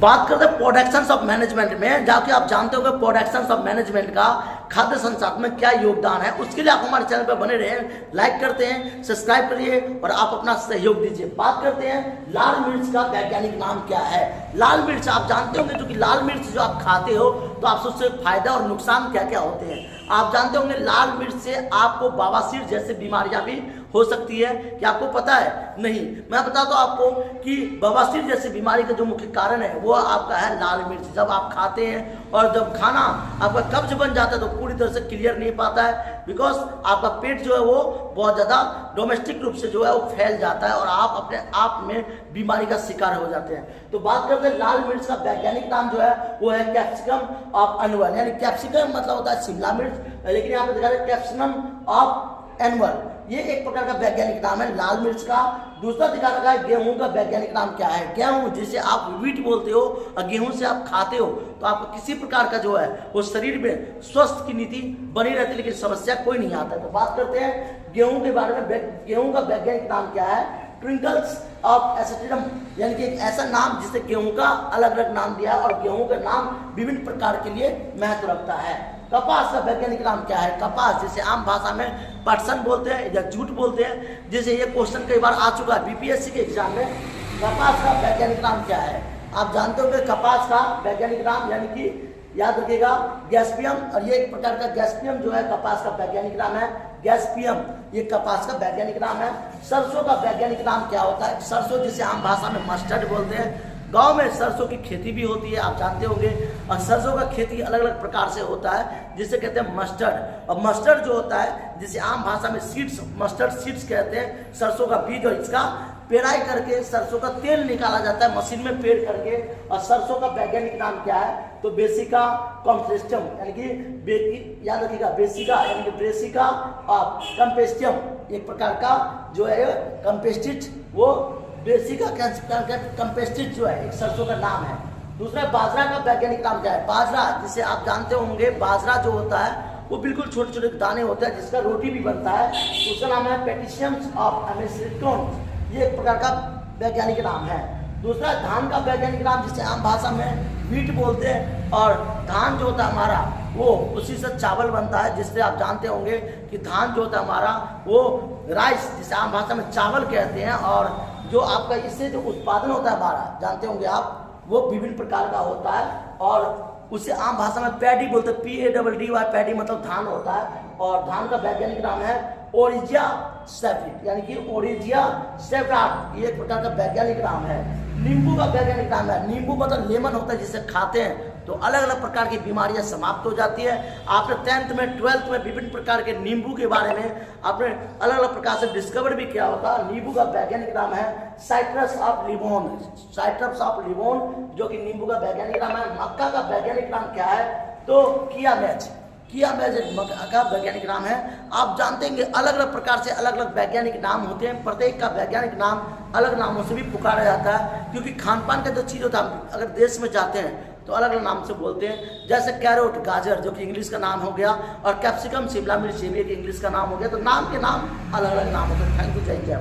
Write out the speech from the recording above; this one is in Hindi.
बात करते हैं प्रोडक्शंस ऑफ मैनेजमेंट में, जाके आप जानते हो कि प्रोडक्शंस ऑफ मैनेजमेंट का खाद्य संसाधन में क्या योगदान है। उसके लिए आप हमारे चैनल पर बने रहें, लाइक करते हैं, सब्सक्राइब करिए और आप अपना सहयोग दीजिए। बात करते हैं लाल मिर्च का वैज्ञानिक नाम क्या है। लाल मिर्च आप जानते होंगे, क्योंकि लाल मिर्च जो आप खाते हो तो आपसे उससे फायदा और नुकसान क्या क्या होते हैं आप जानते होंगे। लाल मिर्च से आपको बवासीर जैसे बीमारियां भी हो सकती है। क्या आपको पता है? नहीं, मैं बताता हूं आपको कि बवासीर जैसी बीमारी का जो मुख्य कारण है वो आपका है लाल मिर्च। जब आप खाते हैं और जब खाना आपका कब्ज बन जाता है तो पूरी तरह से क्लियर नहीं पाता है, बिकॉज आपका पेट जो है वो बहुत ज़्यादा डोमेस्टिक रूप से जो है वो फैल जाता है और आप अपने आप में बीमारी का शिकार हो जाते हैं। तो बात करते हैं लाल मिर्च का वैज्ञानिक नाम जो है वो है कैप्सिकम ऑफ एनुअल, यानी कैप्सिकम मतलब होता है शिमला मिर्च, लेकिन यहाँ पे दिखा रहे हैं कैप्सिकम ऑफ एनुअल। ये एक प्रकार का वैज्ञानिक नाम है लाल मिर्च का। दूसरा दिखा रखा है गेहूं का वैज्ञानिक नाम क्या है। गेहूं जिसे आप व्हीट बोलते हो और गेहूं से आप खाते हो तो आपको किसी प्रकार का जो है वो शरीर में स्वस्थ की नीति बनी रहती है, लेकिन समस्या कोई नहीं आता। तो बात करते हैं गेहूं के बारे में। गेहूं का वैज्ञानिक नाम क्या है? ट्विंकल्स ऑफ एसेटिडम, यानी कि एक ऐसा नाम जिसे गेहूं का अलग अलग नाम दिया और गेहूं का नाम विभिन्न प्रकार के लिए महत्व रखता है। कपास का वैज्ञानिक नाम क्या है? कपास जिसे आम भाषा में पटसन बोलते हैं या जूट बोलते हैं, जैसे ये क्वेश्चन कई बार आ चुका है बीपीएससी के एग्जाम में। कपास का वैज्ञानिक नाम क्या है? आप जानते हो कि कपास का वैज्ञानिक नाम, यानी कि याद रखिएगा गैस्पियम, और ये एक प्रकार का गैस्पियम जो है कपास का वैज्ञानिक नाम है। गैस्पियम ये कपास का वैज्ञानिक नाम है। सरसों का वैज्ञानिक नाम क्या होता है? सरसों जिसे आम भाषा में मस्टर्ड बोलते हैं। गांव में सरसों की खेती भी होती है, आप जानते होंगे, और सरसों का खेती अलग अलग प्रकार से होता है जिसे कहते हैं मस्टर्ड। और मस्टर्ड जो होता है जिसे आम भाषा में सीड्स, मस्टर्ड सीड्स कहते हैं। सरसों का बीज और इसका पेराई करके सरसों का तेल निकाला जाता है मशीन में पेड़ करके। और सरसों का वैज्ञानिक नाम क्या है? तो बेसिका कॉम्पेस्टियम, यानी कि याद रखिएगा बेसिका, यानी कि बेसिका कम्पेस्टियम एक प्रकार का जो है कंपेस्टिड, वो बेसिका कंपेस्टिड जो है एक सरसों का नाम है। दूसरा बाजरा का वैज्ञानिक नाम क्या है? बाजरा जिसे आप जानते होंगे, बाजरा जो होता है वो बिल्कुल छोटे छोटे दाने होते हैं जिसका रोटी भी बनता है। उसका नाम है पेटिशियम्स ऑफ एमेसिटोन, ये एक प्रकार का वैज्ञानिक नाम है। दूसरा धान का वैज्ञानिक नाम जिसे आम भाषा में व्हीट बोलते हैं, और धान जो होता है हमारा वो उसी से चावल बनता है, जिससे आप जानते होंगे कि धान जो होता है हमारा वो राइस जिसे आम भाषा में चावल कहते हैं, और जो आपका इससे जो उत्पादन होता है हमारा जानते होंगे आप, वो विभिन्न प्रकार का होता है और उसे आम भाषा में पैडी बोलते हैं। PADDY, पैडी मतलब धान होता है। और धान का वैज्ञानिक नाम है ओरिजिया सेफ्राट, यानी कि ओरिजिया सेफ्राट, ये एक प्रकार का वैज्ञानिक नाम है। नींबू का वैज्ञानिक नाम है, नींबू मतलब लेमन होता है, जिसे खाते हैं तो अलग अलग प्रकार की बीमारियां समाप्त हो जाती है। आपने 10th में 12th में विभिन्न प्रकार के नींबू के बारे में आपने अलग अलग प्रकार से डिस्कवर भी किया होगा। नींबू का वैज्ञानिक नाम है साइट्रस ऑफ लिबोन, साइट्रस ऑफ लिबोन जो कि नींबू का वैज्ञानिक नाम है। मक्का का वैज्ञानिक नाम क्या है? तो किया मैच, किया मैच मक्का का वैज्ञानिक नाम है। आप जानते हैं कि अलग अलग प्रकार से अलग अलग वैज्ञानिक नाम होते हैं, प्रत्येक का वैज्ञानिक नाम अलग नामों से भी पुकारा जाता है, क्योंकि खान पान का जो चीज़ होता है अगर देश में जाते हैं तो अलग अलग नाम से बोलते हैं। जैसे कैरोट गाजर जो कि इंग्लिश का नाम हो गया, और कैप्सिकम शिमला मिर्च ये भी एक इंग्लिश का नाम हो गया। तो नाम के नाम अलग अलग नाम होते हैं। थैंक यू, जय जय।